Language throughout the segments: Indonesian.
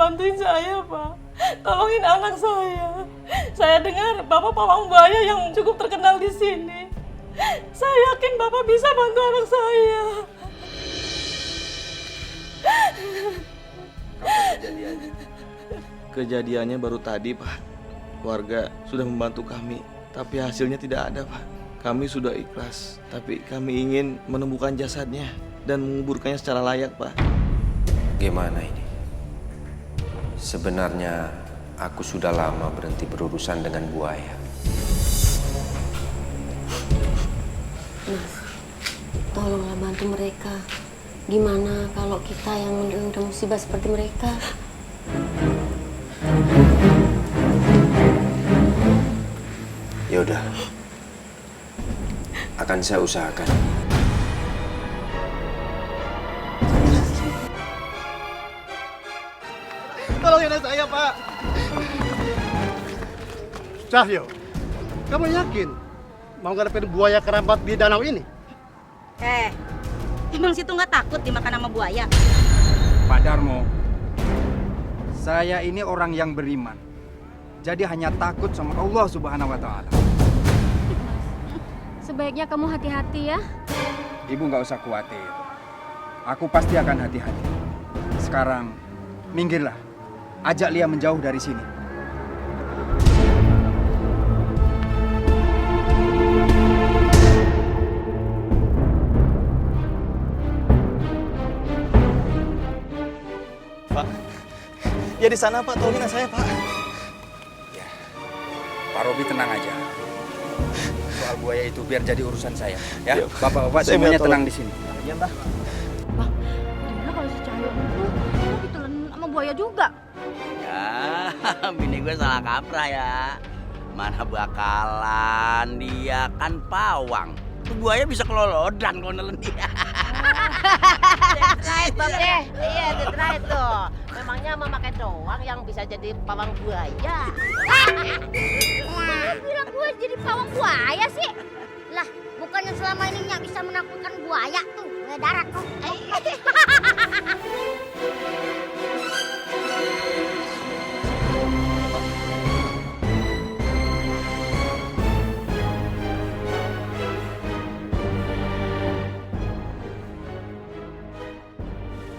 bantuin saya, Pak. Tolongin anak saya. Saya dengar Bapak pawang buaya yang cukup terkenal di sini. Saya yakin Bapak bisa bantu anak saya. Kejadiannya? Kejadiannya baru tadi, Pak. Warga sudah membantu kami, tapi hasilnya tidak ada, Pak. Kami sudah ikhlas, tapi kami ingin menemukan jasadnya dan menguburkannya secara layak, Pak. Gimana ini? Sebenarnya aku sudah lama berhenti berurusan dengan buaya. Mas, tolonglah bantu mereka. Gimana kalau kita yang menderita musibah seperti mereka? Ya udah, akan saya usahakan. Tolongin saya, Pak. Cahyo, kamu yakin mau ngadepin buaya kerabat di danau ini? Emang situ nggak takut dimakan sama buaya? Pak Darmo, saya ini orang yang beriman. Jadi hanya takut sama Allah Subhanahu wa Ta'ala. Sebaiknya kamu hati-hati ya. Ibu nggak usah khawatir. Aku pasti akan hati-hati. Sekarang, minggirlah. Ajak Lia menjauh dari sini. Pak, ya di sana, Pak. Tolongin saya, Pak. Ya, Pak Robi tenang aja. Soal buaya itu biar jadi urusan saya. Ya, Ya, Bapak-bapak saya semuanya minta tenang tolong. di sini. Iya, Mbak. Bang, gimana kalau si Cahyo itu ditelan sama buaya juga? Ya, bini gue salah kaprah ya. Mana bakalan, dia kan pawang. Tuh buaya bisa kelolodan kalau nelen dia. That's right, Bang deh. Iya, that's right tuh. Memangnya Mama Ken doang yang bisa jadi pawang buaya. Bilang gue jadi pawang buaya sih? Lah, bukannya selama ini nggak bisa menakutkan buaya tuh, nggak darat tuh.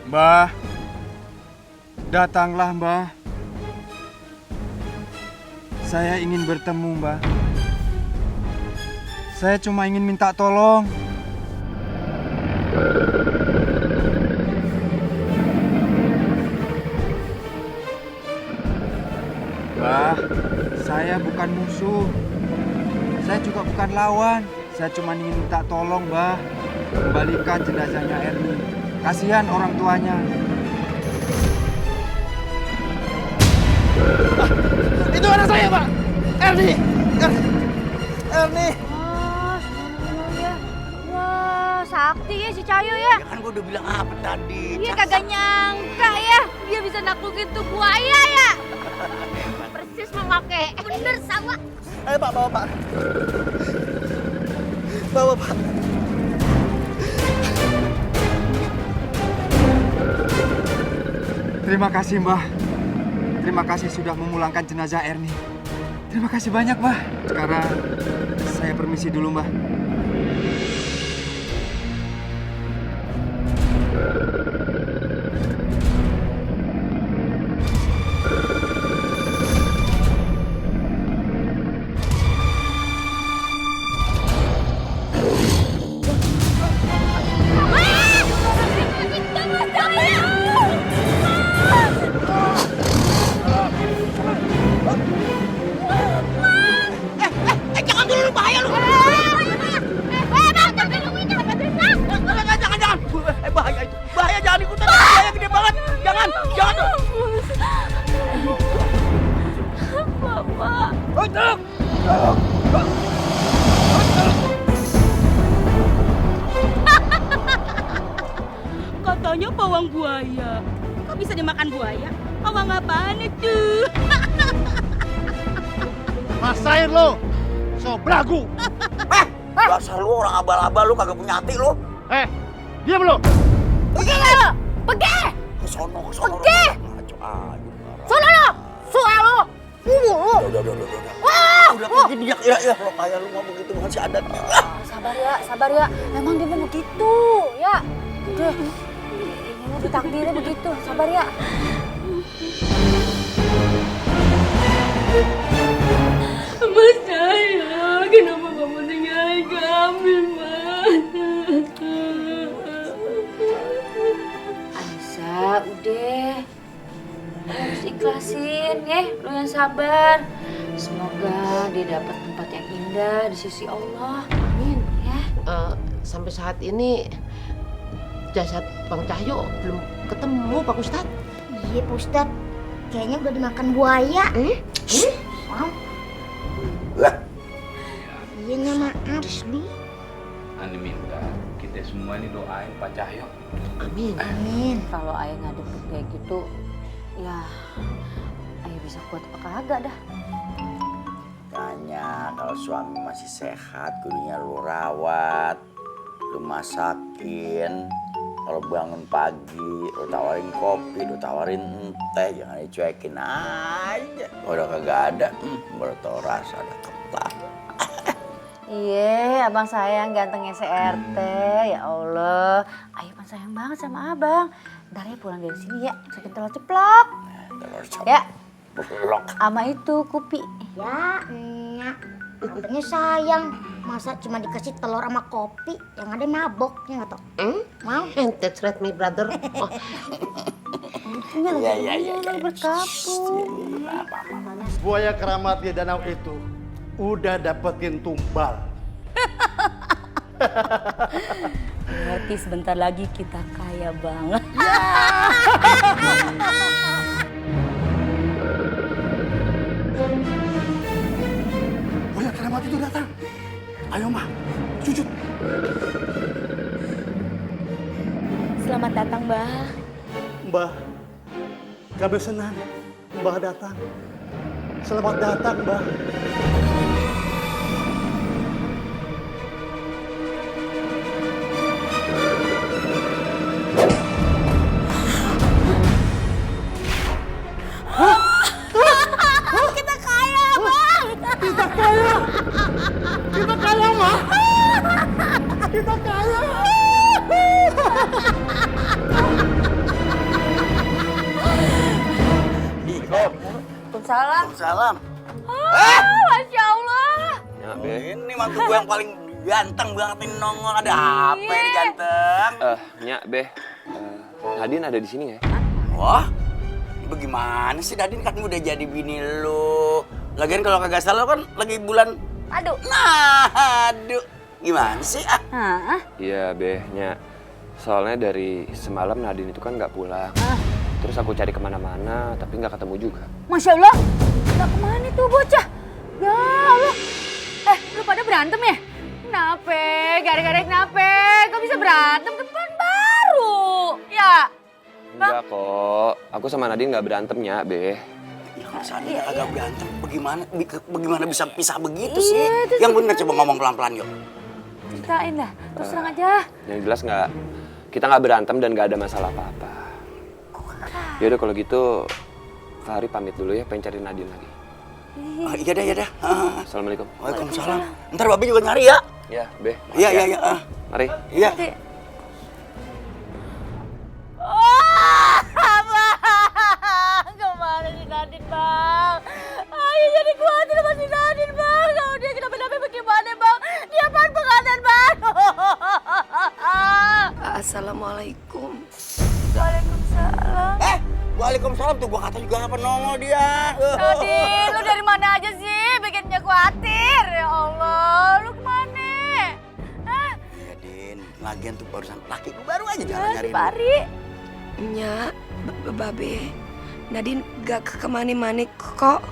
Mbah, datanglah Mbah. Saya ingin bertemu Mbah. Saya cuma ingin minta tolong. Mbah, saya bukan musuh. Saya juga bukan lawan. Saya cuma ingin minta tolong Mbah. Kembalikan jenazahnya Erni. Kasihan orang tuanya. Itu anak saya, Pak. Erni. Erni. Wah, sakti ya si Cahyo ya. Ya kan gue udah bilang apa tadi? Dia kagak nyangka ya, dia bisa naklukin tuh buaya ya. Persis memakai. Bener sama. Ayo, Pak, bawa, Pak. Bawa, Pak. Terima kasih Mbah. Terima kasih sudah memulangkan jenazah Erni. Terima kasih banyak Mbah. Sekarang saya permisi dulu Mbah. Jangan dulu, bahaya lu. Jangan. Bahaya itu. Bahaya, jangan ikutan. Bahaya gede banget. Jangan. Bapak. Katanya pawang buaya. Kok bisa dimakan buaya? Pawang apaan itu? Rasain lo. So belagu. Dasar lu orang abal-abal, lu kagak punya hati lu. Diam lo. Pergi lo! Pergi! Ke sono. Pergi! Ngaco aja. mulu. Udah. Udah pergi dia. Ya, lo kayak lu mau begitu banget si adat. Sabar ya. Emang dia begitu, ya. Udah. Ini udah takdirnya begitu. Sabar ya. Mas saya, kenapa kamu ninggalin kami, Mas? Anissa, udah. Harus ikhlasin, ya. Lu yang sabar. Semoga dia dapat tempat yang indah di sisi Allah. Amin, ya. Sampai saat ini jasad Bang Cahyo belum ketemu, Pak Ustadz. Iya, Pak Ustadz. Kayaknya udah dimakan buaya. Iya, maaf. Ani minta kita semua ini doain Pak Cahyo. Amin. Kalau ayah ngadepin kayak gitu, ya ayah bisa kuat apa kagak dah. Tanya kalau suami masih sehat, kudunya lu rawat, lu masakin. Kalau bangun pagi, lu tawarin kopi, lu tawarin teh, jangan dicuekin aja. Udah kagak ada, baru tau rasa ada keplak. Iya, abang sayang gantengnya CRT. Ya Allah, ayah kan sayang banget sama abang. Ntar ya pulang dari sini ya, masakin telur ceplok. Ya, Blok. sama itu kupi. Ya, enyak. Katanya sayang. Masa cuma dikasih telur sama kopi, yang ada mabok, ya nggak tau? Mau? That's right, my brother. Oh, Iya. Berkabung. Buaya keramat di danau itu udah dapetin tumbal. Berarti sebentar lagi kita kaya banget. Buaya keramat itu datang. Ayo, Ma. Sujud. Selamat datang, Mbah. Mbah, kami senang Mbah datang. Selamat datang, Mbah. Kita kaya, Bang. Kita kaya, Ma. Kita kaya. Salam. Salam. Masya Allah. Ya, Be. Ini mantu gue yang paling ganteng banget ini nongol. Ada apa ini ganteng? Nyak, Be. Nadine ada di sini ya? Wah, ini bagaimana sih Nadine kan udah jadi bini lu. Lagian kalau kagak salah kan lagi bulan. Aduh. Nah, aduh. Gimana sih? Iya, Be, Nyak. Soalnya dari semalam Nadine itu kan nggak pulang. Terus aku cari kemana-mana, tapi nggak ketemu juga. Masya Allah. Udah kemana tuh bocah? Ya Allah. Lu pada berantem ya? Kenapa? Gara-gara kenapa? Kok bisa berantem? Kan baru. Ya. Enggak kok, aku sama Nadine nggak berantem, Nyak, Be. Ya kalau seandainya kagak berantem, bagaimana bisa pisah begitu sih? Yang bener coba ngomong pelan-pelan yuk. Ceritain dah. Terus terang aja. Yang jelas kita nggak berantem dan nggak ada masalah apa-apa. Yaudah kalau gitu, Fahri pamit dulu ya, pengen cari Nadine lagi. Iya dah. Assalamualaikum. Waalaikumsalam. Ntar Babi juga nyari ya. Ya, Be. Iya. Mari. Iya. Bang, kemana si Nadine, Bang? Ayo jadi khawatir sama si Nadine, Bang. Kalau dia kenapa-napa bagaimana, Bang? Dia apaan pengantin, Bang? Assalamualaikum. Waalaikumsalam. Waalaikumsalam tuh gua kata juga apa nongol dia. Nadine, lu dari mana aja sih? Bikinnya khawatir. Ya Allah, lu kemana? Iya, Din. Lagian tuh barusan laki gua baru aja jalan nyari lu. Pari. Nyak, Babe, Nadine gak kemana-mana kok.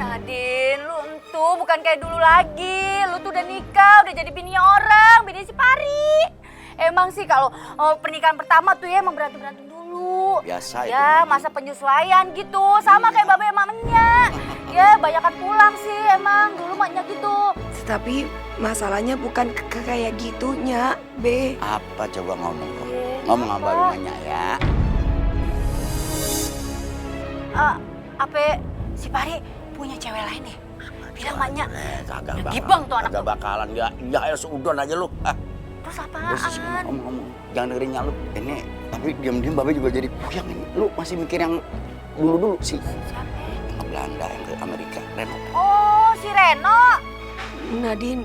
Nadine, lu entuh bukan kayak dulu lagi. Lu tuh udah nikah, udah jadi bini orang, bini si Pari. Emang sih kalau pernikahan pertama tuh ya emang berantem-berantem dulu. Biasa itu. Ya, masa penyesuaian gitu. Sama kayak Babe sama Enya. Ya, banyakan pulang sih emang. Dulu maknya gitu. Tapi masalahnya bukan kayak gitu, Nyak, Be. Apa coba ngomong kok? Ngomong sama Babi nanya ya. Apa si Pari punya cewek lain ya? Bilang maknya. Kagak Gibang tuh anak kagak bakalan ya ya seudon aja lu. Terus Terus apaan? ngomong. Jangan dengerin nya lu. Ini tapi diam-diam Babe juga jadi puyeng ini. Lu masih mikir yang dulu sih. Siapa? Ke Belanda yang ke Amerika, Reno. Oh, si Reno. Nadine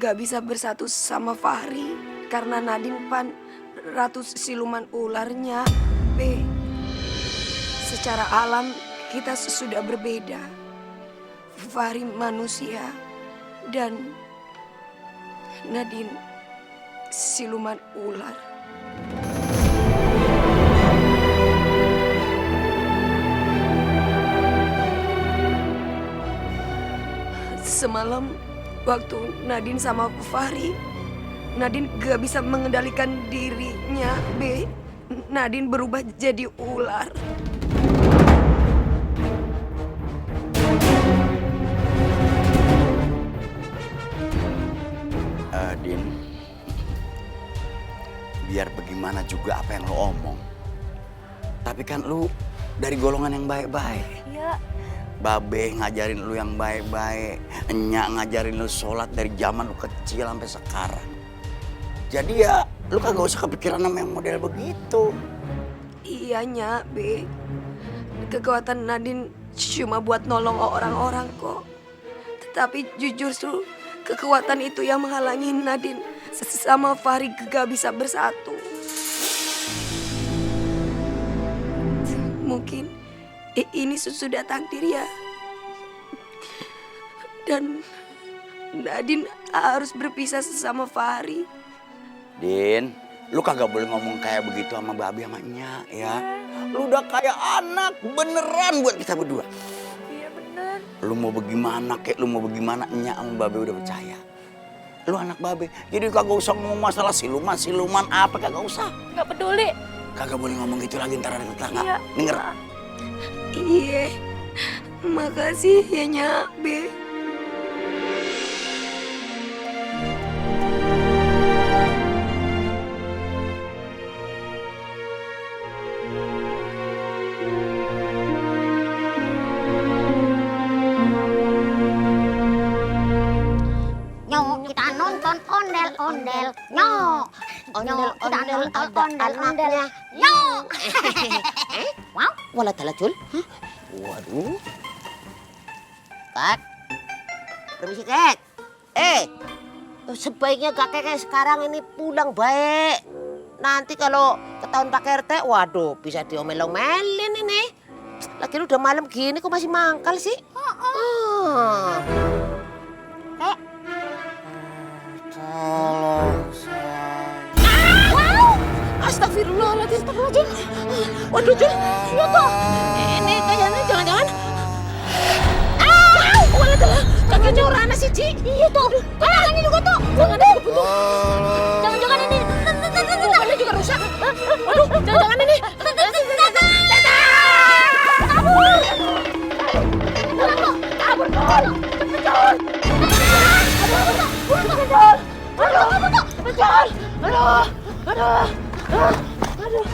gak bisa bersatu sama Fahri karena Nadine pan ratu siluman ularnya. B. Secara alam kita sudah berbeda. Fahri manusia dan Nadine siluman ular. Semalam waktu Nadine sama Fahri, Nadine gak bisa mengendalikan dirinya. B. Nadine berubah jadi ular. Din, biar bagaimana juga apa yang lo omong, tapi kan lu dari golongan yang baik-baik. Iya. Babe ngajarin lu yang baik-baik, Enyak ngajarin lu sholat dari zaman lu kecil sampai sekarang. Jadi ya lu kagak usah kepikiran sama yang model begitu. Iyanya, B. Kekuatan Nadine cuma buat nolong orang-orang kok. Tetapi justru kekuatan itu yang menghalangi Nadine sama Fahri gak bisa bersatu. Mungkin ini sudah takdir ya. Dan Nadine harus berpisah sama Fahri. Din, lu kagak boleh ngomong kayak begitu sama Babe sama Enyak ya. Lu udah kayak anak beneran buat kita berdua. Iya bener. Lu mau bagaimana kek, lu mau bagaimana, Enyak sama Babe udah percaya. Lu anak Babe, jadi kagak usah ngomong masalah siluman apa, kagak usah. Gak peduli. Kagak boleh ngomong gitu lagi ntar ada tetangga. Iya. Denger? Iya, makasih ya Nyak, B. Nyok, kita nonton ondel-ondel. Nyok. Nyok, kita nonton ondel-ondel. Nyok. Wow, wala talacul. Waduh. Kak. Permisi, Kak. Sebaiknya kakek sekarang ini pulang baik. Nanti kalau ketahuan Pak RT, waduh bisa diomel-omelin ini. Lagi udah malam gini kok masih mangkal sih? Kek. Tolong Astagfirullahaladzim. Waduh, Jul. Iya toh. Ini kayaknya jangan-jangan. Walah telah. Kakinya orang sih, Ci. Iya toh. Tangannya juga toh. Jangan dibentuk. Jangan-jangan ini. Bukannya juga rusak. Waduh, jangan-jangan ini. Kabur. Kabur. Aduh.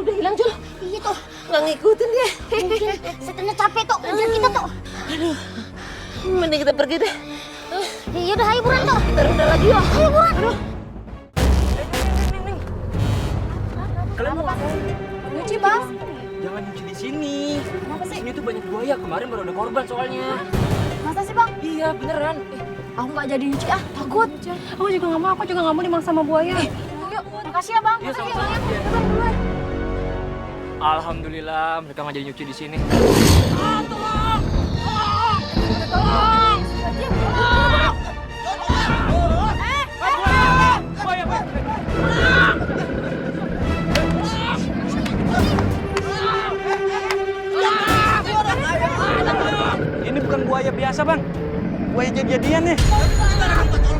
Udah hilang, Jul. Iya tuh. Nggak ngikutin dia. Setelahnya capek tuh, ngejar kita tuh. Aduh. Mending kita pergi deh. Iya udah, ayo buruan tuh. Kita runda lagi yuk. Ayo buruan. Aduh. Kalian mau apa? Nyuci, Bang. Jangan nyuci di sini. Kenapa sih? Di sini tuh banyak buaya. Kemarin baru ada korban soalnya. Masa sih, Bang? Iya, beneran. Aku nggak jadi nyuci takut. Aku juga nggak mau dimangsa sama buaya. Yuk, makasih ya, Bang. Iya, Makasih sama-sama. ya, Bang. Duluan. Alhamdulillah mereka nggak jadi nyuci di sini. Ini bukan buaya biasa, Bang. Buaya jadi-jadian nih.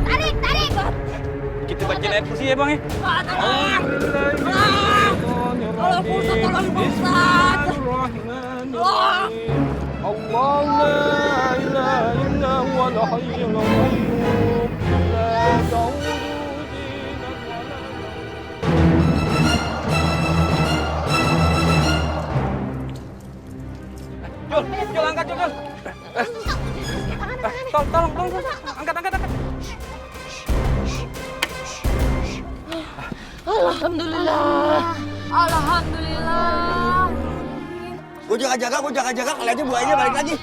Tarik. Kita bacain ayat kursi ya, Bang ya. Tolong, Ustaz, tolong, Ustaz. Allah la ilaha illa huwa al-hayyul qayyum. La ta'udhu Tolong, angkat. Alhamdulillah. Alhamdulillah. Gue jaga-jaga, kali aja buayanya balik lagi.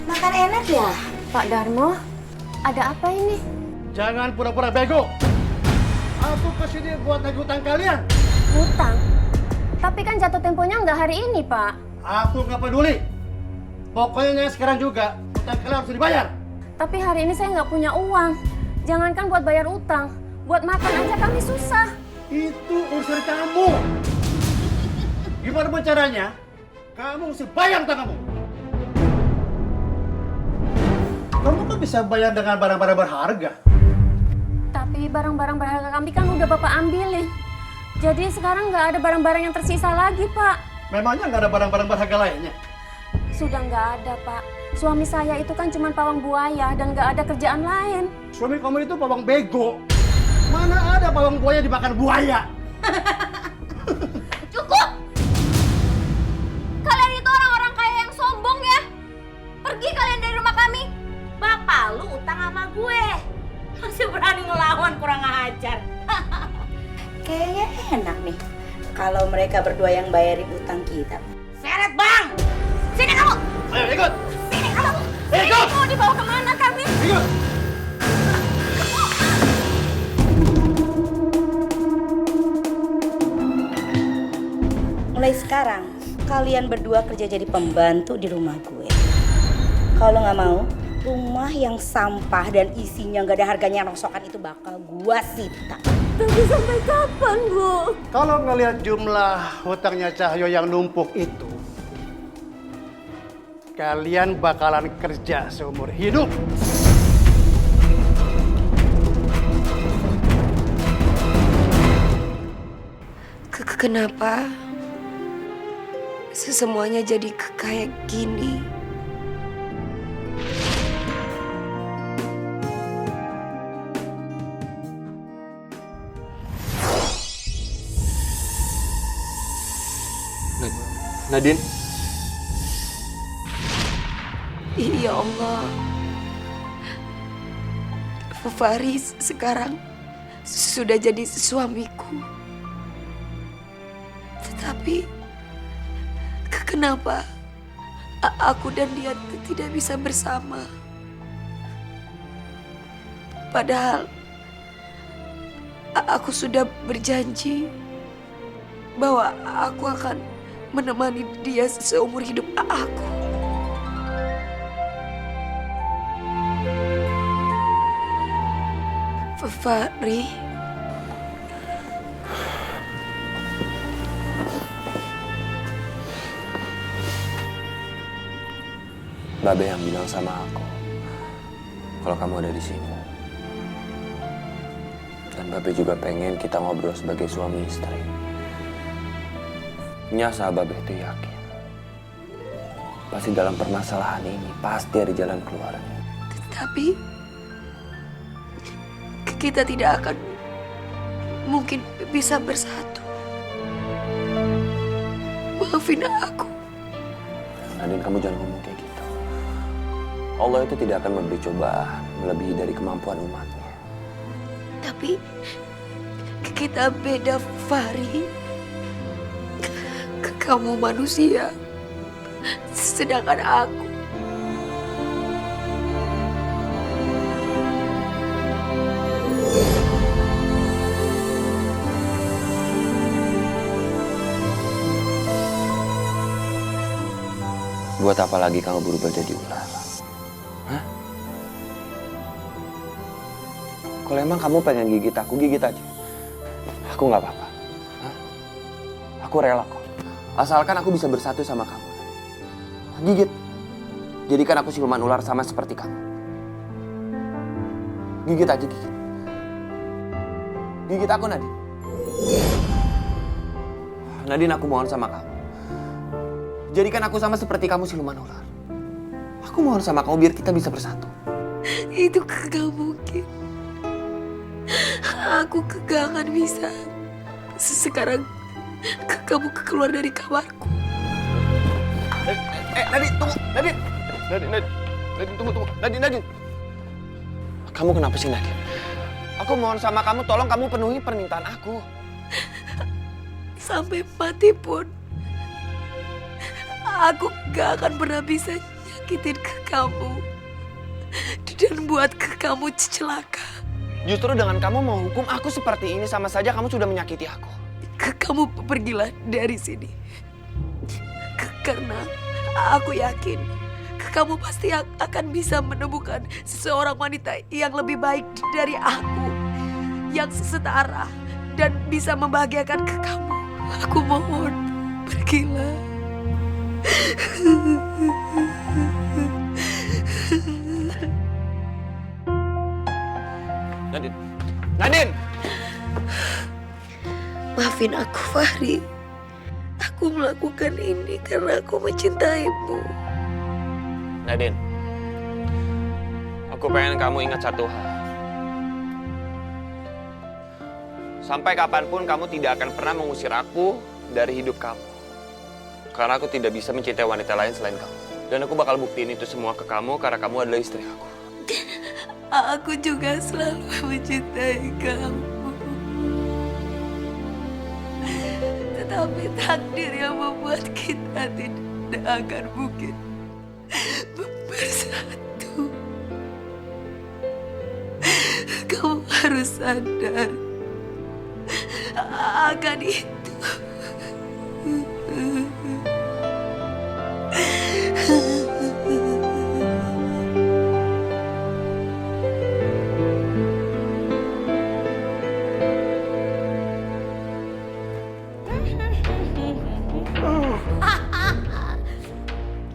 Makan enak ya? Pak Darmo, ada apa ini? Jangan pura-pura bego. Aku kesini buat nagih hutang kalian. Hutang? Tapi kan jatuh temponya nggak hari ini, Pak. Aku nggak peduli. Pokoknya sekarang juga hutang kalian harus dibayar. Tapi hari ini saya nggak punya uang. Jangankan buat bayar utang, buat makan aja kami susah. Itu urusan kamu. Gimana pun caranya, kamu mesti bayar hutang kamu. Kamu kan bisa bayar dengan barang-barang berharga. Tapi barang-barang berharga kami kan udah Bapak ambilin. Jadi sekarang nggak ada barang-barang yang tersisa lagi, Pak. Memangnya nggak ada barang-barang berharga lainnya? Sudah nggak ada, Pak. Suami saya itu kan cuma pawang buaya dan nggak ada kerjaan lain. Suami kamu itu pawang bego. Mana ada pawang buaya dimakan buaya? Cukup! Kalian itu orang-orang kaya yang sombong ya. Pergi kalian dari rumah kami. Bapak lu utang sama gue. Masih berani ngelawan, kurang ajar. Kayaknya enak nih kalau mereka berdua yang bayarin utang kita. Seret bang! Sini kamu! Ayo ikut! Sini kamu! Ikut! Mau dibawa kemana kami? Ikut! Mulai sekarang kalian berdua kerja jadi pembantu di rumah gue. Kalau nggak mau, rumah yang sampah dan isinya nggak ada harganya rongsokan itu bakal gua sita. Tapi sampai kapan, Bu? Kalau ngelihat jumlah hutangnya Cahyo yang numpuk itu, kalian bakalan kerja seumur hidup. Kenapa semuanya jadi kayak gini? Nadine? Ya Allah. Fahri sekarang sudah jadi suamiku. Tetapi kenapa aku dan dia tidak bisa bersama? Padahal aku sudah berjanji bahwa aku akan menemani dia seumur hidup aku. Fahri, Babe yang bilang sama aku kalau kamu ada di sini. Dan Babe juga pengen kita ngobrol sebagai suami istri. Nyasa Babe itu yakin pasti dalam permasalahan ini pasti ada jalan keluarnya. tapi kita tidak akan mungkin bisa bersatu. Maafin aku. Nadine, kamu jangan ngomong kayak gitu. Allah itu tidak akan memberi cobaan melebihi dari kemampuan umatnya. Tapi kita beda, Fahri. Kamu manusia, sedangkan aku buat apa lagi kamu berubah jadi ular? Hah? Kalau emang kamu pengen gigit aku, gigit aja. Aku nggak apa-apa. Hah? Aku rela kok. Asalkan aku bisa bersatu sama kamu. Gigit. Jadikan aku siluman ular sama seperti kamu. Gigit aja, gigit. Gigit aku, Nadine. Nadine, aku mohon sama kamu. Jadikan aku sama seperti kamu, siluman ular. Aku mohon sama kamu biar kita bisa bersatu. itu gak mungkin. Aku gak akan bisa. Sekarang kamu keluar dari kamarku. Nadine, tunggu. Nadine, tunggu. Nadine. Kamu kenapa sih, Nadine? Aku mohon sama kamu, tolong kamu penuhi permintaan aku. Sampai mati pun aku gak akan pernah bisa nyakitin ke kamu dan buat ke kamu celaka. Justru dengan kamu mau hukum aku seperti ini, sama saja kamu sudah menyakiti aku. Kamu pergilah dari sini. Karena aku yakin kamu pasti akan bisa menemukan seseorang wanita yang lebih baik dari aku, yang setara dan bisa membahagiakan ke kamu. Aku mohon, pergilah. Nadine! Maafin aku, Fahri. Aku melakukan ini karena aku mencintaimu. Nadine, aku pengen kamu ingat satu hal. Sampai kapanpun kamu tidak akan pernah mengusir aku dari hidup kamu. Karena aku tidak bisa mencintai wanita lain selain kamu. Dan aku bakal buktiin itu semua ke kamu karena kamu adalah istri aku. Aku juga selalu mencintai kamu. Tetapi takdir yang membuat kita tidak akan mungkin bersatu. Kamu harus sadar akan itu.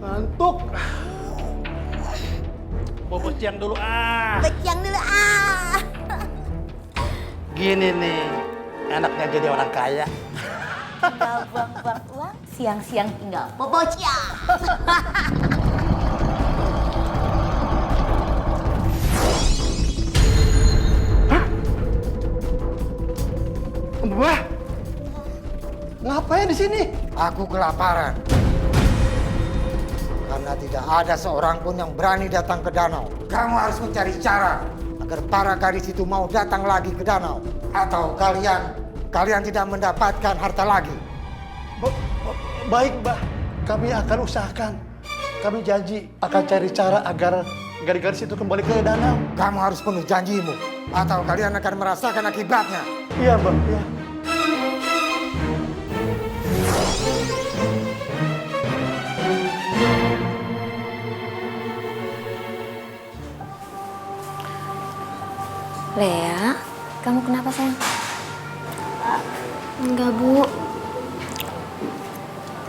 Ngantuk. Bobo siang dulu Beciang dulu Gini nih, enaknya jadi orang kaya. Tinggal buang-buang uang, siang-siang tinggal bobo siang. Wah, ngapain di sini? Aku kelaparan. Karena tidak ada seorang pun yang berani datang ke danau. Kamu harus mencari cara agar para gadis itu mau datang lagi ke danau. Atau kalian tidak mendapatkan harta lagi. Baik, Mbak. Kami akan usahakan. Kami janji akan cari cara agar gadis-gadis itu kembali ke danau. Kamu harus penuh janjimu. Atau kalian akan merasakan akibatnya. Iya, Mbak. Iya. Lea, kamu kenapa sayang? Enggak, Bu.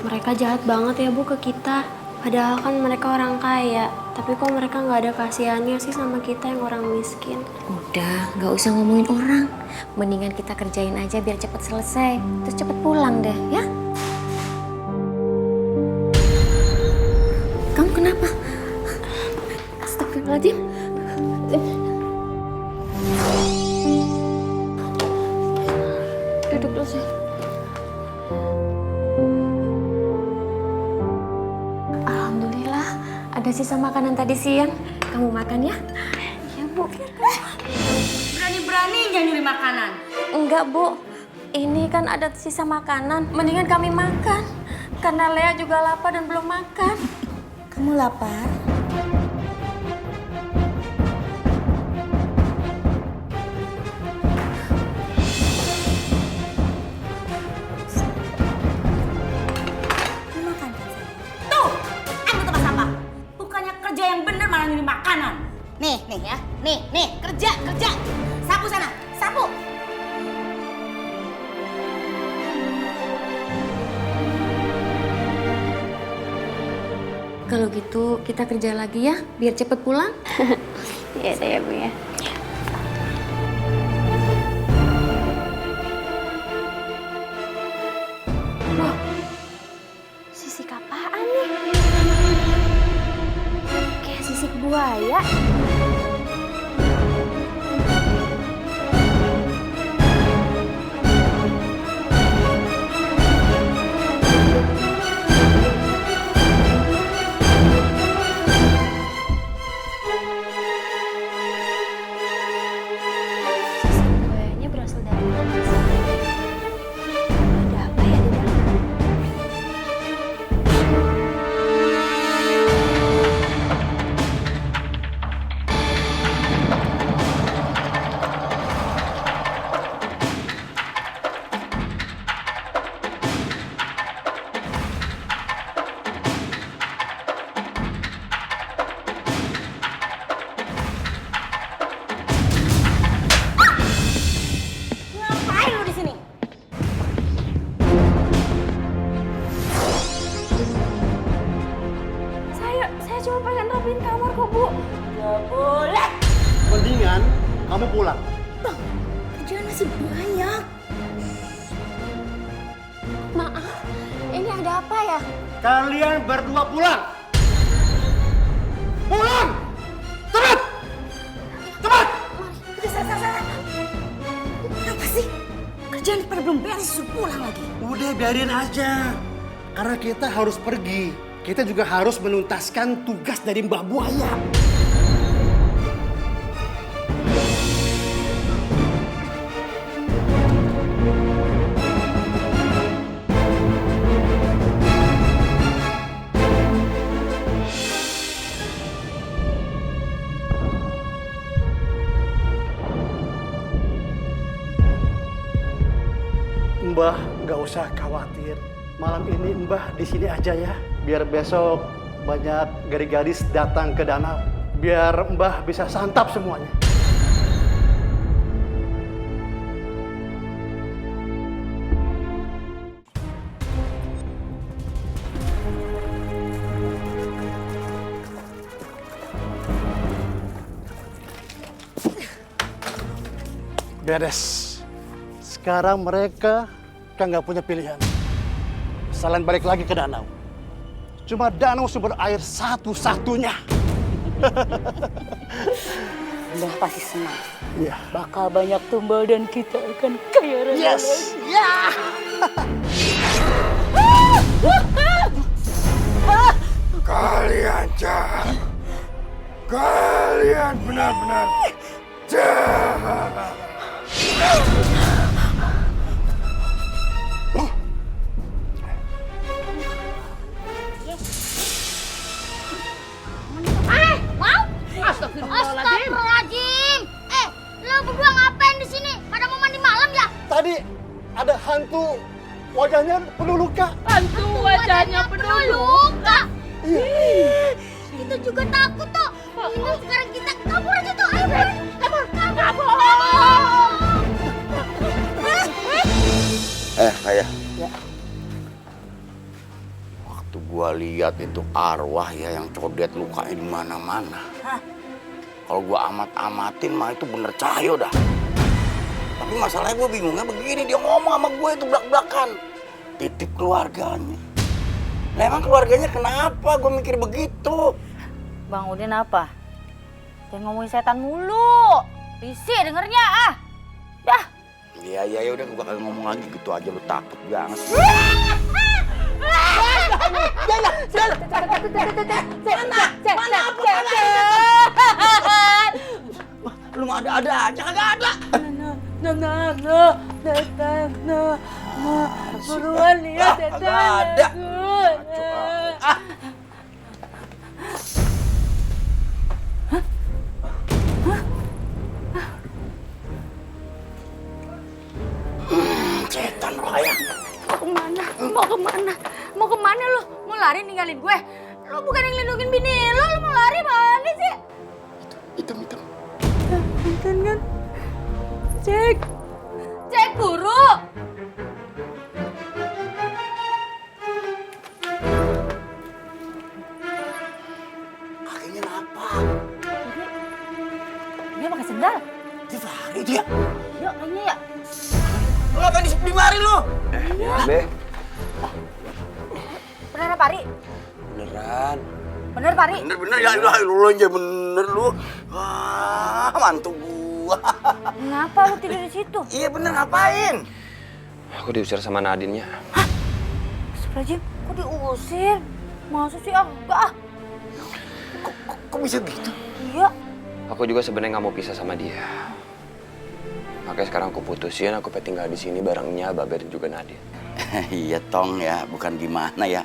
Mereka jahat banget ya, Bu, ke kita. Padahal kan mereka orang kaya. Tapi kok mereka nggak ada kasihannya sih sama kita yang orang miskin? Udah, nggak usah ngomongin orang. Mendingan kita kerjain aja biar cepet selesai. Terus cepet pulang deh, ya? Kamu kenapa? Astagfirullahaladzim. Duduk dulu, sih. Alhamdulillah, ada sisa makanan tadi siang. Kamu makan ya? Ya, Bu. Berani-beraninya nyuri makanan. Enggak, Bu. Ini kan ada sisa makanan. Mendingan kami makan. Karena Lea juga lapar dan belum makan. Kamu lapar? Nih ya, nih, kerja. Sapu sana, sapu. Kalau gitu kita kerja lagi ya, biar cepet pulang. Iya deh ya, Bu ya. Wah, sisik apaan nih? Kayak sisik buaya. rapiin kamar kok, Bu. Gak boleh. Mendingan kamu pulang. Bang, kerjaan masih banyak. Maaf, ini ada apa ya? Kalian berdua pulang. Pulang! Cepat! Cepat! Udah sana. Apa sih? Kerjaan pada belum beres, suruh pulang lagi. Udah biarin aja. Karena kita harus pergi. Kita juga harus menuntaskan tugas dari Mbah Buaya. Mbah, nggak usah khawatir. Malam ini Mbah di sini aja ya. Biar besok banyak gadis-gadis datang ke danau. Biar Mbah bisa santap semuanya. Beres. Sekarang mereka kan nggak punya pilihan selain balik lagi ke danau. Cuma danau sumber air satu-satunya. Mbah pasti senang. Iya. Bakal banyak tumbal dan kita akan kaya raya Yes. lagi. Ya. Kalian jahat. Kalian benar-benar jahat. Mau? Astagfirullahaladzim. Astagfirullahaladzim. Lo berdua ngapain di sini? Pada mau mandi malam ya? Tadi ada hantu wajahnya penuh luka. Hantu wajahnya penuh luka. Kita juga takut tuh. Ini sekarang kita kabur aja tuh. Ayo, kabur. Kayak. Waktu gua lihat itu arwah ya yang codet lukanya di mana-mana. Kalau gua amat-amatin mah itu bener Cahyo dah. Tapi masalahnya gua bingungnya begini, dia ngomong sama gue itu belak-belakan. Titip keluarganya. Nah emang keluarganya kenapa? Gue mikir begitu. Bang Udin apa? Jangan ngomongin setan mulu. Risih dengernya ah. Dah. Iya udah gua bakal ngomong lagi gitu aja lu takut banget. Lu mah ada-ada aja kagak ada. Buruan lihat setan. ada. Setan Raya. Mau kemana lu? Mau lari ninggalin gue? Lu bukan yang lindungin bini lu mau lari mana sih? Hitam. Bukan kan? Cek guru. Kakinya kenapa? Dia pakai sendal. Dia lari dia. Yuk, kayaknya ya. Lu ngapain di mari lu? Ya, Be. Beneran Pari? Beneran. Bener Pari? Bener ya, lu aja bener lu. Wah, mantu gua. Kenapa lu tidur di situ? Iya bener, ngapain? Aku diusir sama Nadine-nya. Astagfirullahaladzim, kok diusir? Masa sih enggak? Kok bisa gitu? Iya. Aku juga sebenarnya nggak mau pisah sama dia. Makanya sekarang aku putusin, aku pengen tinggal di sini barengnya Babe dan juga Nadine. Iya Tong ya, bukan gimana ya.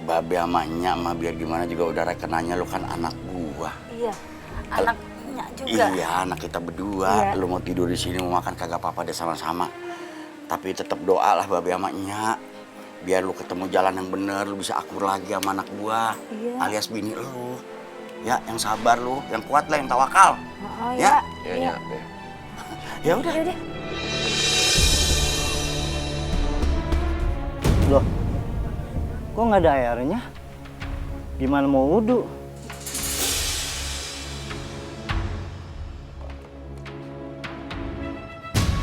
Babe sama Nya mah biar gimana juga udah rekenannya lu kan anak gua. Iya, anaknya juga. Iya, anak kita berdua. Iya. Lu mau tidur di sini mau makan kagak apa-apa deh sama-sama. Tapi tetap doa lah Babe sama Nya. Biar lu ketemu jalan yang bener, lu bisa akur lagi sama anak gua. Iya. Alias bini lu. Ya, yang sabar lu, yang kuat lah, yang tawakal. Oh, ya. Iya, Be. Ya udah. Loh, kok nggak ada airnya? Gimana mau wudhu?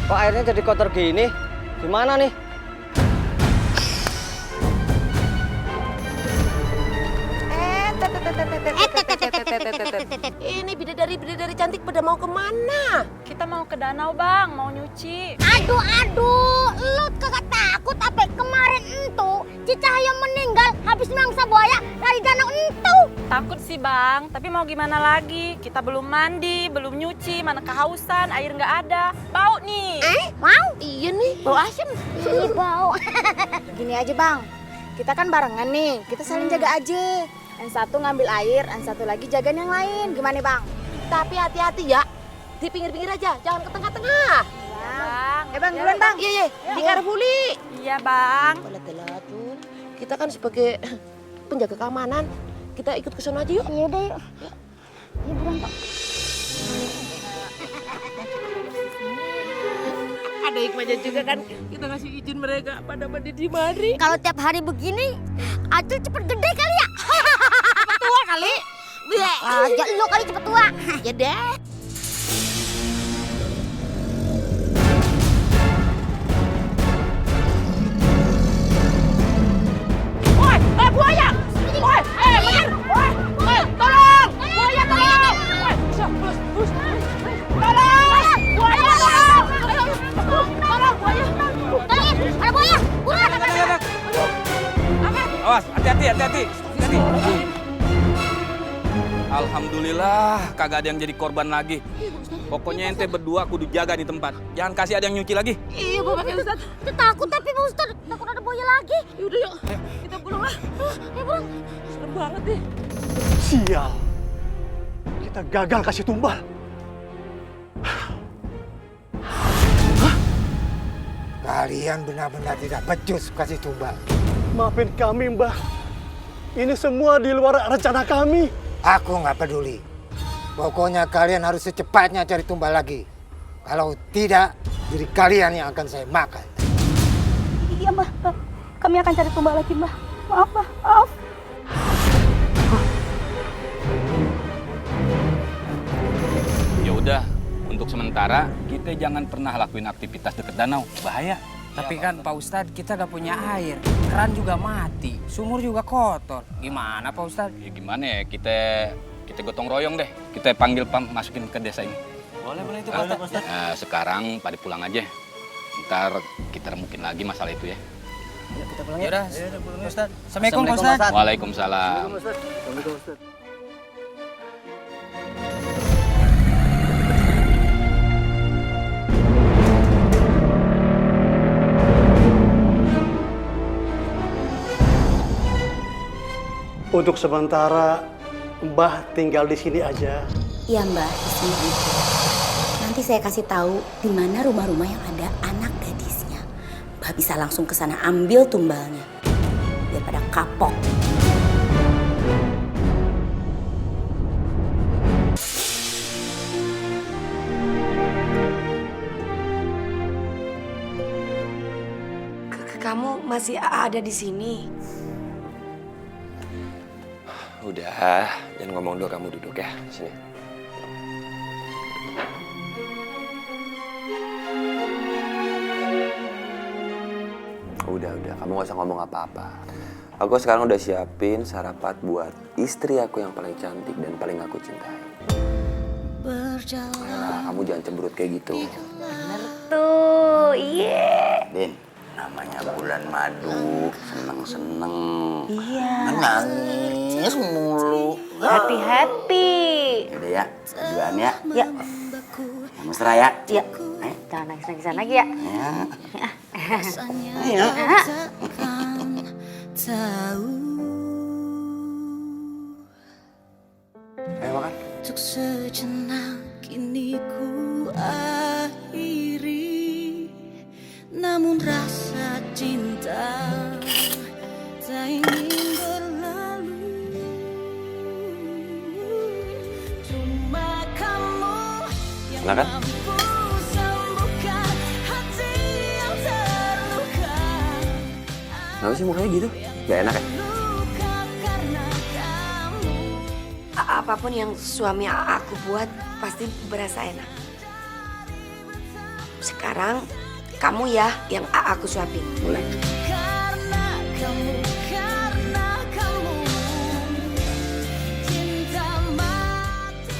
Kok airnya jadi kotor gini? Gimana nih? Ini bidadari cantik pada mau kemana? Kita mau ke danau, Bang, mau nyuci. Aduh, lu kagak takut apa kemarin entu Cicahyo meninggal habis mangsa buaya dari danau entu. Takut sih, Bang, tapi mau gimana lagi? Kita belum mandi, belum nyuci, mana kehausan, air nggak ada. Bau nih. Mau? Iya nih, bau asem. Ini bau. Gini aja bang, kita kan barengan nih, kita saling jaga aja. Yang satu ngambil air, yang satu lagi jagain yang lain. Gimana bang? Tapi hati-hati ya, di pinggir-pinggir aja, jangan ke tengah-tengah. Bang. Ya bang, duluan bang. Iya, di Karfuli. Iya, Bang. Telat-telatun. Kita kan sebagai penjaga keamanan, kita ikut ke sana aja yuk. Iya udah yuk. Iya buruan Pak. Ada hikmahnya juga kan, kita ngasih izin mereka pada mandi di mari. Kalau tiap hari begini, Acil cepet gede kali ya? Cepet tua kali. Aja lu kali cepet tua. Ya deh. Woi, buaya! Woi, bener! Woi, tolong! Buaya, tolong! Woi, bus. Tolong! Buaya, tolong! Tolong, buaya! Tolongin, ada buaya! Buruan! Awas, hati-hati. Alhamdulillah kagak ada yang jadi korban lagi. Pokoknya ente berdua kudu jaga di tempat. Jangan kasih ada yang nyuci lagi. Iya, Bapak Ustaz. Takut tapi Pak Ustaz, takut ada buaya lagi. Yaudah yuk, kita pulang lah. Ya buruan. Serem banget deh. Sial. Kita gagal kasih tumbal. Kalian benar-benar tidak becus kasih tumbal. Maafin kami, Mbah. Ini semua di luar rencana kami. Aku nggak peduli. Pokoknya kalian harus secepatnya cari tumbal lagi. Kalau tidak, diri kalian yang akan saya makan. Iya mbah, kami akan cari tumbal lagi mbah. Maaf mbah, maaf. Ya udah, untuk sementara kita jangan pernah lakuin aktivitas dekat danau, bahaya. Tapi kan Pak Ustadz, kita gak punya air. Keran juga mati, sumur juga kotor. Gimana Pak Ustadz? Ya gimana ya, kita gotong royong deh. Kita panggil Pam masukin ke desa ini. Boleh itu Pak Ustadz. Nah, sekarang pada pulang aja. Ntar kita remukin lagi masalah itu ya. Yuk kita pulang ya. Yaudah, Pak Ustadz. Assalamualaikum Pak Ustadz. Waalaikumsalam. Assalamualaikum Ustaz. Untuk sementara Mbah tinggal di sini aja. Iya Mbah, di sini aja. Nanti saya kasih tahu di mana rumah-rumah yang ada anak gadisnya. Mbah bisa langsung ke sana ambil tumbalnya. Biar pada kapok. Kamu masih ada di sini? Udah, jangan ngomong dulu, kamu duduk ya. Sini. Udah, kamu gak usah ngomong apa-apa. Aku sekarang udah siapin sarapan buat istri aku yang paling cantik dan paling aku cintai. Nah, kamu jangan cemberut kayak gitu. Bener tuh, iya. Din, namanya bulan madu, seneng-seneng. Iya. Nangis mulu. Hati-hati. Yaudah ya, berduaan ya. Ya. Yang mesra ya. Ya. Jangan nangis-nangisan lagi ya. Ya. Ayo makan. Untuk sejenak kini ku akhiri, namun rasa cinta tak ingin berlalu. Cuma kamu yang Silakan. mampu sembuhkan hati yang terluka. Kenapa sih mukanya gitu? Gak enak ya? Apapun yang suami aku buat pasti berasa enak. Sekarang kamu ya yang aku suapin. Mulai. Karena kamu cinta mati.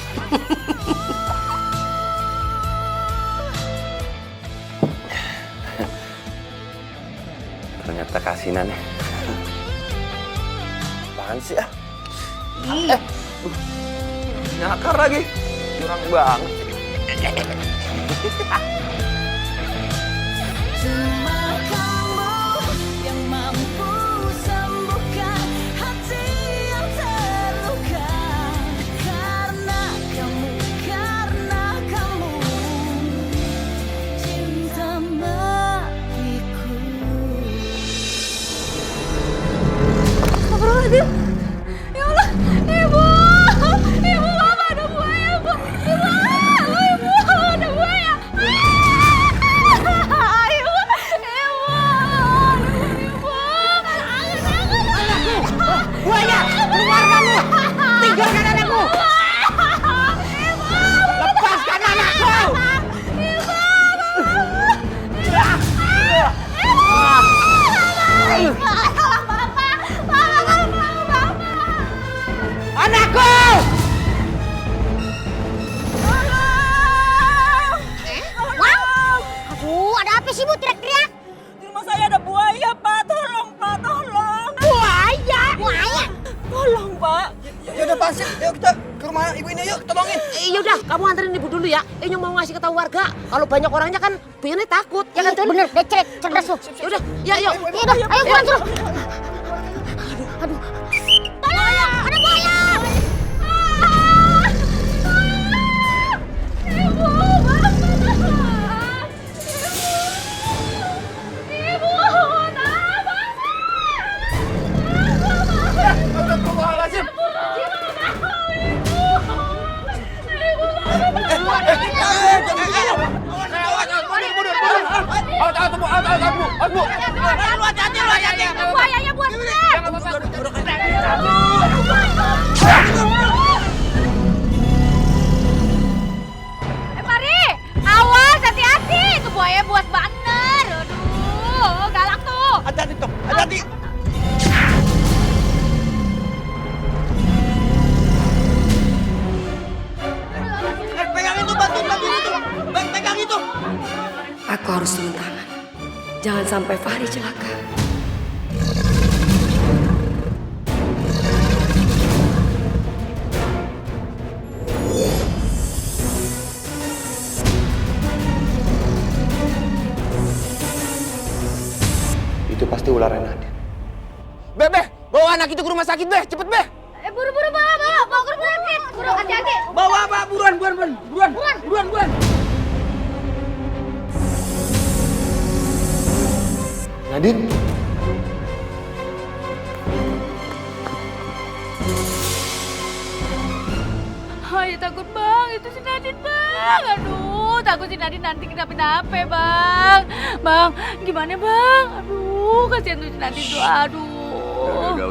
Ternyata kasinan ya. Apaan sih ah? Nyakar lagi. Curang banget. Cuma kamu yang mampu sembuhkan hati yang terluka. Karena kamu cinta matiku. Astagfirullahaladzim. Ya Allah, Ibu! Ibu, Bapak ada buaya, Bu! Ibu! Ibu, ada buaya! Buaya, keluar kamu! Tinggalkan anakku! Lepaskan anakku! Anakku! Aduh, ada apa sih, Bu? Teriak-teriak. Di rumah saya ada buaya, Pak. Tolong, Pak. Tolong. Buaya? Buaya? Tolong, Pak. Yaudah Pak Asep, yuk kita ke rumah ibu ini yuk, tolongin. Yaudah, kamu anterin ibu dulu ya. Ini mau ngasih ke tahu warga. Kalau banyak orangnya kan Bu ini takut. Ya kan, Tun? Bener, becek, cerdas tuh. Yaudah, ya yuk. Yaudah, ayo buruan suruh. Aduh. Tolong, ada buaya! Ibu, bangun! Ibu, Astagfirullahaladzim. Buayanya buat Mari, awas, hati-hati. Itu buaya buat bener. Aduh, galak tuh. Hati-hati tuh, hati-hati. Pegangin tuh batu itu. Pegang itu. Aku harus turun tangan. Jangan sampai Fahri celaka. Itu pasti ularnya Nadine. Be, bawa anak itu ke rumah sakit, Be. Cepet, Be. Buru-buru bawa ke rumah sakit. Buru, hati-hati. Bawa, Pak. Buruan. Nadine. Ay, takut bang, itu si Nadine bang. Aduh, takut si Nadine nanti kenapa-napa bang. Bang, gimana bang? Aduh, kasihan tuh si Nadine tuh, aduh. Udah.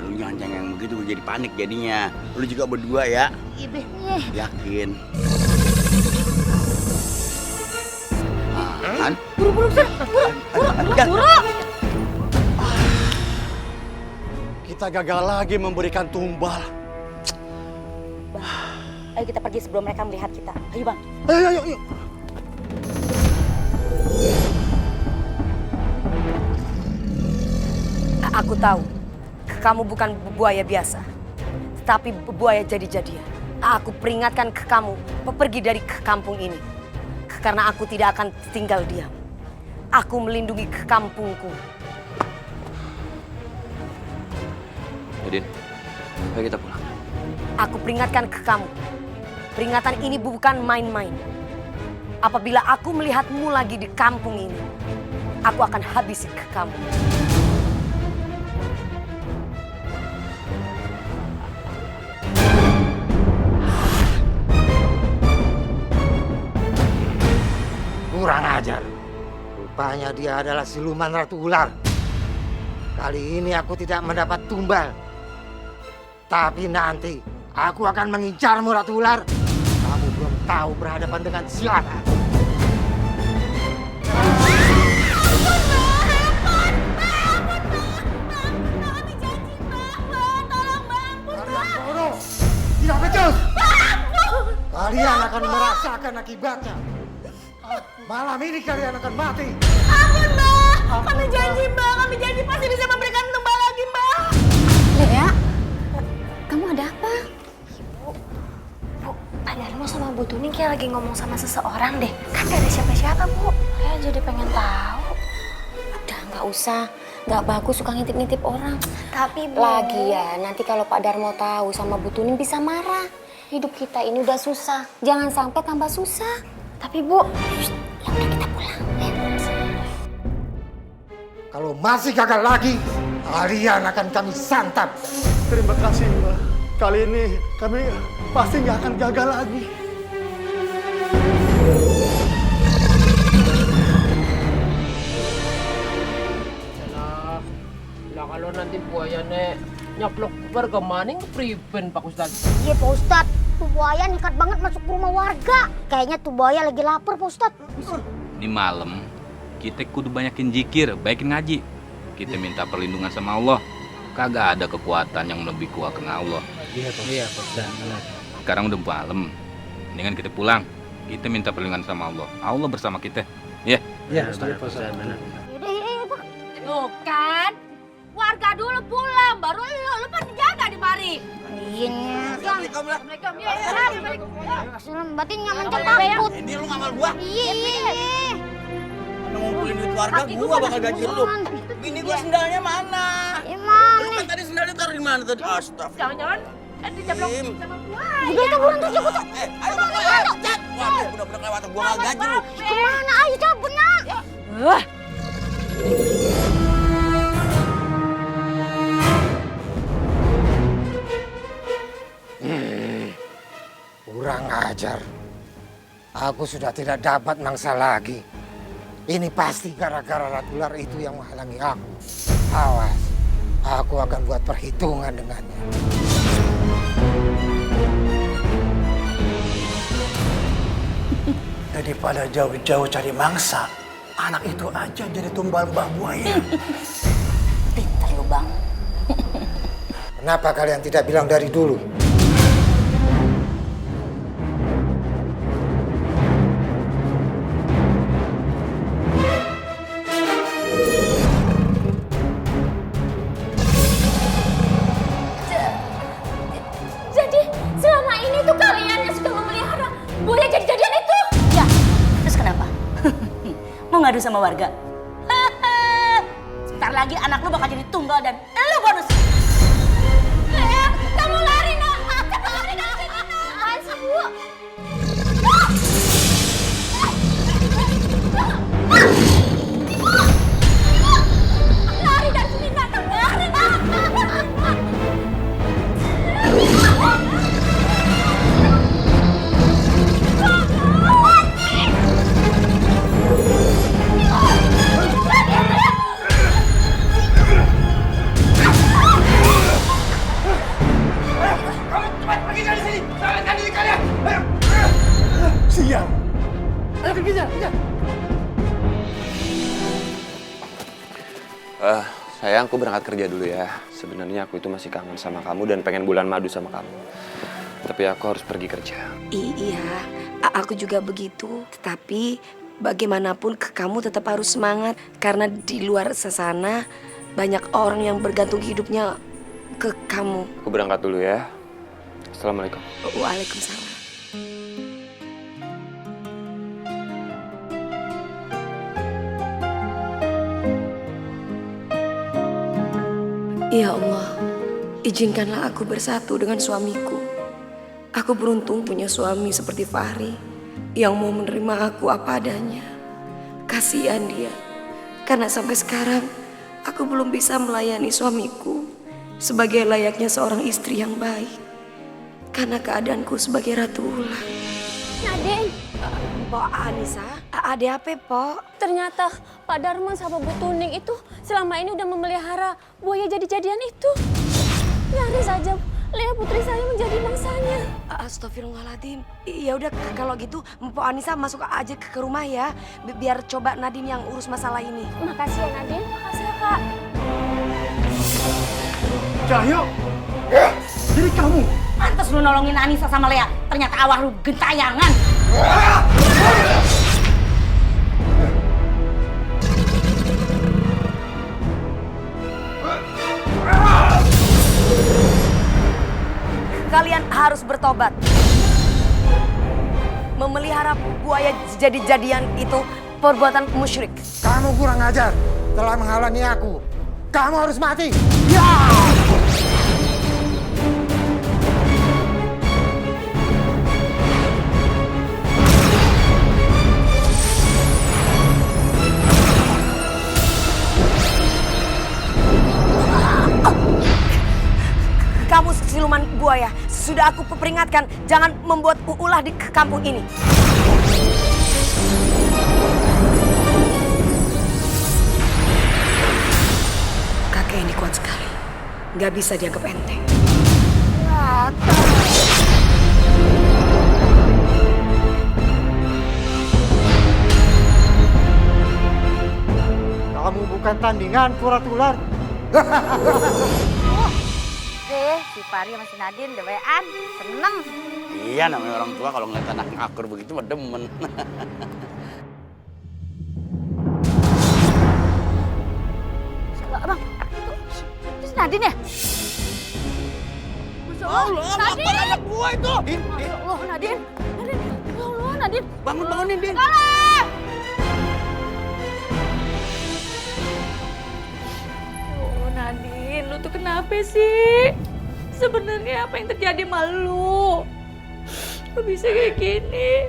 Lu jangan yang begitu jadi panik jadinya. Lu juga berdua ya. Ibe. Yakin. Kan? Buru-buru, buru. Kita gagal lagi memberikan tumbal. Ayo kita pergi sebelum mereka melihat kita. Ayo bang. Ayo. Aku tahu, kamu bukan buaya biasa, tapi buaya jadi-jadian. Aku peringatkan ke kamu, pergi dari kampung ini. Karena aku tidak akan tinggal diam. Aku melindungi kampungku. Nadine, ayo kita pulang. Aku peringatkan ke kamu. Peringatan ini bukan main-main. Apabila aku melihatmu lagi di kampung ini, aku akan habisi ke kamu. Kurang ajar. Rupanya dia adalah siluman Ratu Ular. Kali ini aku tidak mendapat tumbal. Tapi nanti aku akan mengincarmu, Ratu Ular. Kamu belum tahu berhadapan dengan siapa. Kalian akan merasakan akibatnya. Malam ini kalian akan mati. Ampun, Mbak. Kami janji, Mbak. Kami janji pasti bisa memberikan tumbal lagi, Mbak. Lea, kamu ada apa? Bu, Pak Darmo sama Bu Tuning kayak lagi ngomong sama seseorang deh. Kan gak ada siapa-siapa, Bu. Lea jadi pengen tahu. Udah, nggak usah. Nggak bagus suka ngintip-ngintip orang. Tapi, Bu... Lagian, nanti kalau Pak Darmo tahu sama Bu Tuning bisa marah. Hidup kita ini udah susah. Jangan sampai tambah susah. Tapi, Bu, ya udah kita pulang. Ya. Kalau masih gagal lagi, kalian akan kami santap. Terima kasih, Mbak. Kali ini kami pasti nggak akan gagal lagi. Lah kalau nanti buayanya nyaplok warga maning priben Pak Ustadz. Iya Pak Ustadz, tuh buaya nekat banget masuk ke rumah warga. Kayaknya tuh buaya lagi lapar Pak Ustadz. Ini malam, kita kudu banyakin zikir, baikin ngaji. Kita minta perlindungan sama Allah. Kagak ada kekuatan yang lebih kuat kena Allah. Iya Pak Ustadz. Sekarang udah malam, mendingan kita pulang. Kita minta perlindungan sama Allah. Allah bersama kita. Ya. Iya Pak Ustadz. Tuh kan, warga dulu pulang, baru lu pasti jaga di mari. Iya. Assalamualaikum. Ya, Sulam batin nyaman takut. Ini lu ngamal gua. Iya. Mana ngumpulin duit warga, gua bakal gaji lu. Bini gua sendalnya mana? Emang. Lu kan tadi sendalnya taruh di mana tadi? Astagfirullah. Jangan-jangan dijablok sama buaya. Juga kita buruan tuh cepet. Ayo buruan. Wah, udah kelewatan gua nggak gaji lu. Kemana? Ayo cabut nak. Kurang ajar. Aku sudah tidak dapat mangsa lagi. Ini pasti gara-gara ratu ular itu yang menghalangi aku. Awas, aku akan buat perhitungan dengannya. Daripada jauh-jauh cari mangsa, anak itu aja jadi tumbal Mbak Buaya. Pintar lu Bang. Kenapa kalian tidak bilang dari dulu? Jadi selama ini tuh kalian yang sudah memelihara buaya jadi-jadian itu? Ya, terus kenapa? Mau ngadu sama warga? Sebentar lagi anak lu bakal jadi tunggal dan lu bonus. Lea, kamu lari nak! Kamu lari dari sini nak! Apaan sih Bu? Lari dari sini nak! Kamu lari nak! Pergi dari sini! Selamatkan diri kalian! Ayo! Sial. Ayo kejar, kejar! Sayang, aku berangkat kerja dulu ya. Sebenarnya aku itu masih kangen sama kamu dan pengen bulan madu sama kamu. Tapi aku harus pergi kerja. Iya, aku juga begitu. Tetapi bagaimanapun kamu tetap harus semangat. Karena di luar sana banyak orang yang bergantung hidupnya ke kamu. Aku berangkat dulu ya. Assalamualaikum. Waalaikumsalam. Ya Allah, izinkanlah aku bersatu dengan suamiku. Aku beruntung punya suami seperti Fahri yang mau menerima aku apa adanya. Kasihan dia, karena sampai sekarang aku belum bisa melayani suamiku sebagai layaknya seorang istri yang baik. Karena keadaanku sebagai ratu ular. Nadine. Pok Anissa, ada apa, Pok? Ternyata Pak Darman sama Bu Tuning itu selama ini udah memelihara buaya jadi-jadian itu. Nyaris saja Lea putri saya menjadi mangsanya. Astagfirullahaladzim. Ya udah kalau gitu Mpok Anissa masuk aja ke rumah ya. Biar coba Nadine yang urus masalah ini. Makasih ya Nadine. Makasih ya Kak. Cahyo. Jadi kamu. Pantes lu nolongin Anissa sama Lea. Ternyata awal lu gentayangan. Kalian harus bertobat. Memelihara buaya jadi-jadian itu perbuatan musyrik. Kamu kurang ajar, telah menghalangi aku. Kamu harus mati. Ya! Kamu siluman buaya, sudah aku peringatkan, jangan membuat ulah di kampung ini. Kakek ini kuat sekali, nggak bisa dianggap enteng. Kamu bukan tandingan surat ular. Si Fahri sama si Nadine udah bayan, seneng. Iya, namanya orang tua kalau ngeliat anak ngakur begitu mah demen. Bang, itu si Nadine ya? Masya Allah, Nadine! Anak gua itu! Ya Allah, Nadine! Nadine! Ya Allah, Nadine! Bangunin, Din! Tolong! Oh, Nadine, lu tuh kenapa sih? Sebenarnya apa yang terjadi sama lu? Kok bisa kayak gini?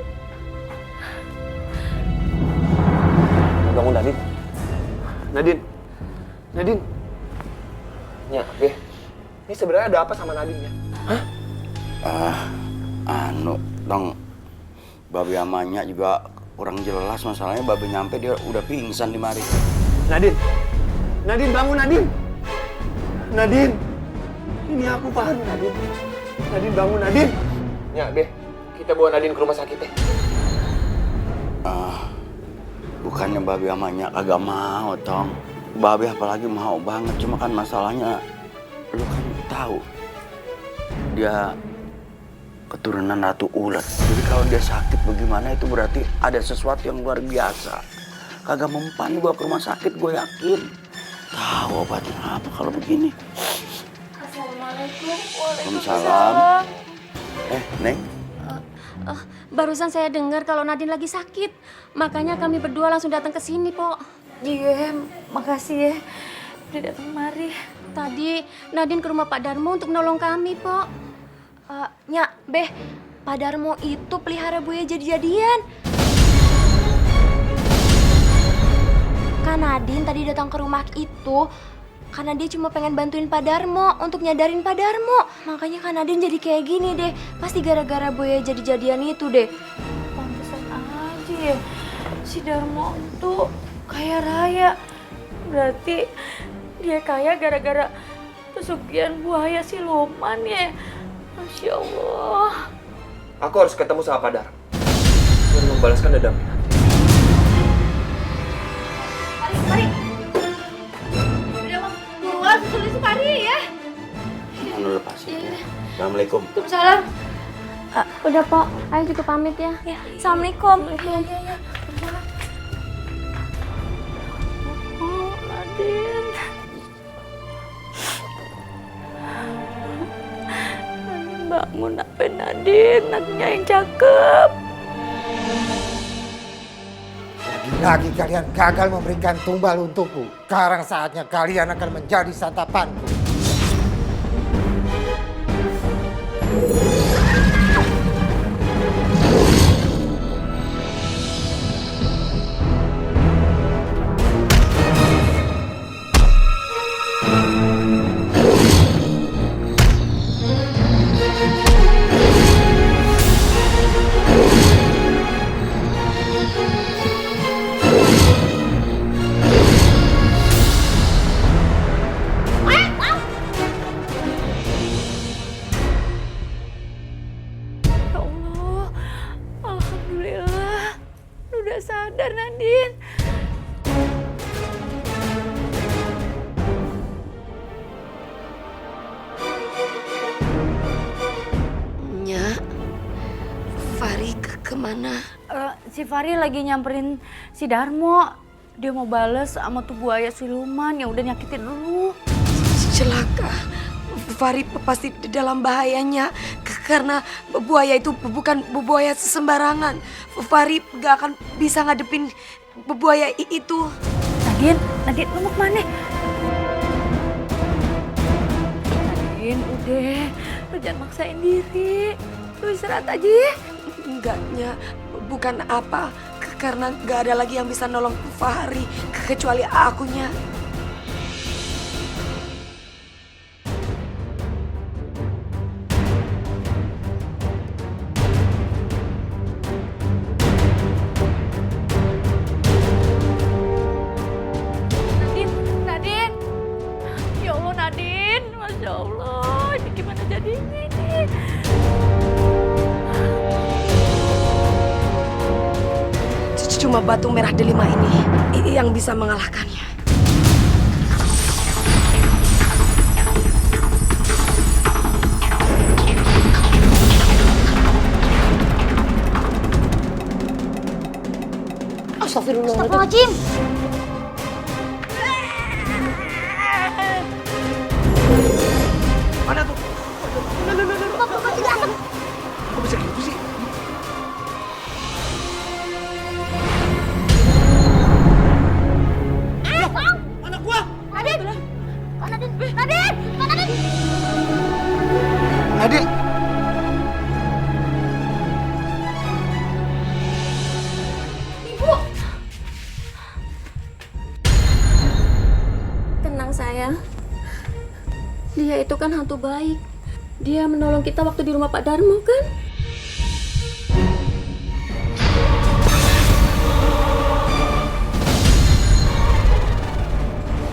Bangun, Nadine. Nadine. Nadine. Ya, Be. Ini sebenarnya ada apa sama Nadine ya? Hah? Dong. Babe amanya juga kurang jelas masalahnya. Babe nyampe dia udah pingsan di mari. Nadine. Nadine, bangun, Nadine. Nadine. Ini aku Fahri, Nadine. Nadine, bangun, Nadine. Ya, Be. Kita bawa Nadine ke rumah sakit ya. Bukannya babe amanya kagak mau, Tong. Babe apalagi mau banget, cuma kan masalahnya lu kan tahu dia keturunan Ratu Ulet. Jadi kalau dia sakit bagaimana itu berarti ada sesuatu yang luar biasa. Kagak mempan gua ke rumah sakit, gue yakin. Tahu obatnya apa kalau begini. Assalamualaikum. Waalaikumsalam. Neng. Barusan saya dengar kalau Nadine lagi sakit. Makanya kami berdua langsung datang ke sini, Pok. Iya, makasih ya. Udah datang mari. Tadi Nadine ke rumah Pak Darmo untuk nolong kami, Pok. Nyak, Beh, Pak Darmo itu pelihara buaya jadi-jadian. Kan Nadine tadi datang ke rumah itu karena dia cuma pengen bantuin Pak Darmo untuk nyadarin Pak Darmo. Makanya kan Nadine jadi kayak gini deh. Pasti gara-gara buaya jadi-jadian itu deh. Pantesan aja ya. Si Darmo tuh kaya raya. Berarti dia kaya gara-gara pesugihan buaya siluman ya. Masya Allah. Aku harus ketemu sama Pak Darmo dan membalaskan dendamnya. Mari. Udah mau keluar susul si Fahri ya. Anu lepasin. Assalamualaikum. Waalaikumsalam. Udah, Pok. Ayo juga pamit ya. Assalamualaikum. Iya. Oh, Nadine. Bangun apa Nadine? Nadine yang cakep. Lagi kalian gagal memberikan tumbal untukku. Sekarang saatnya kalian akan menjadi santapanku. sadar, Nadine. kemana? Si Fahri lagi nyamperin si Darmo. Dia mau bales sama tuh buaya siluman yang udah nyakitin lu. Celaka. Fahri pasti di dalam bahayanya karena buaya itu bukan buaya sembarangan. Fahri gak akan bisa ngadepin buaya itu. Nadine, lu mau kemana? Nadine, udah, lu jangan maksain diri. Lu istirahat aja ya. Enggaknya, bukan apa. Karena gak ada lagi yang bisa nolong Fahri kecuali akunya. Nadine. Ya Allah, Nadine. Masya Allah, ini gimana jadinya ini? Cuma batu merah delima ini yang bisa mengalahkannya. Astagfirullahaladzim. Mana tuh? Bapak tidak asem. Kok bisa gitu sih? Bang! Anak gua! Nadine! Kak Nadine! Nadine! Kak Nadine! Nadine! Ibu! Tenang sayang. Dia itu kan hantu baik. Dia menolong kita waktu di rumah Pak Darmo kan?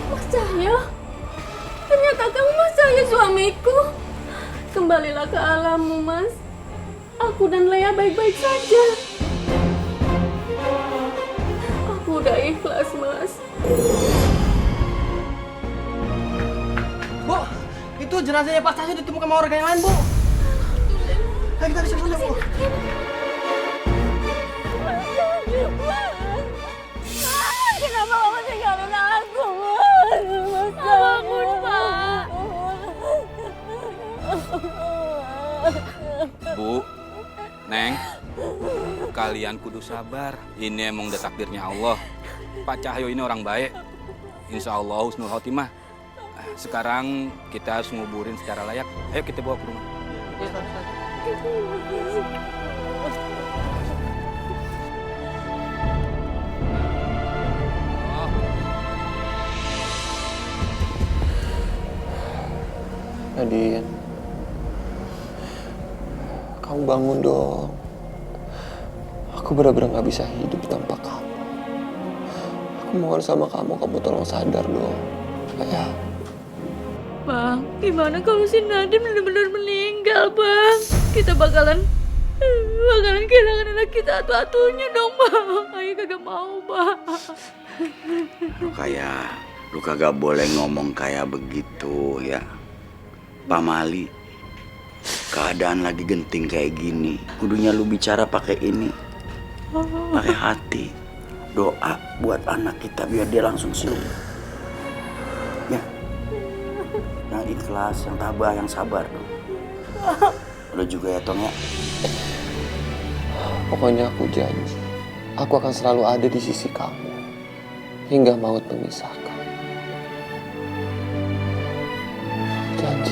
Mas Cahyo, ternyata kamu Mas Cahyo suamiku. Kembalilah ke alammu, Mas. Aku dan Lea baik-baik saja. Aku udah ikhlas, Mas. Bu, itu jenazahnya Pak Cahyo ditemukan sama warga yang lain, Bu. Ayo kita bisa dulu, Bu. Kenapa kamu tinggalin aku, Mas? Bangun, Pak. Bu, Neng, kalian kudu sabar. Ini emang udah takdirnya Allah. Pak Cahyo ini orang baik. Insya Allah husnul khotimah. Sekarang kita harus nguburin secara layak. Ayo kita bawa ke rumah. Nadine, kamu bangun dong. Aku benar-benar gak bisa hidup tanpa kamu. Aku mohon sama kamu tolong sadar dong. Ya. Bang, gimana kalau si Nadine benar-benar meninggal, Bang? Kita bakalan kehilangan anak kita satu-satunya dong, Bang. Ayo kagak mau, Bang. Lu kagak boleh ngomong kayak begitu ya. Pak Mali, keadaan lagi genting kayak gini. Kudunya lu bicara pakai ini. Pakai hati. Doa buat anak kita biar dia langsung siup. Ya. Yang ikhlas, yang tabah, yang sabar. Lu juga ya, Tong ya. Pokoknya aku janji, aku akan selalu ada di sisi kamu hingga maut memisahkan. Janji.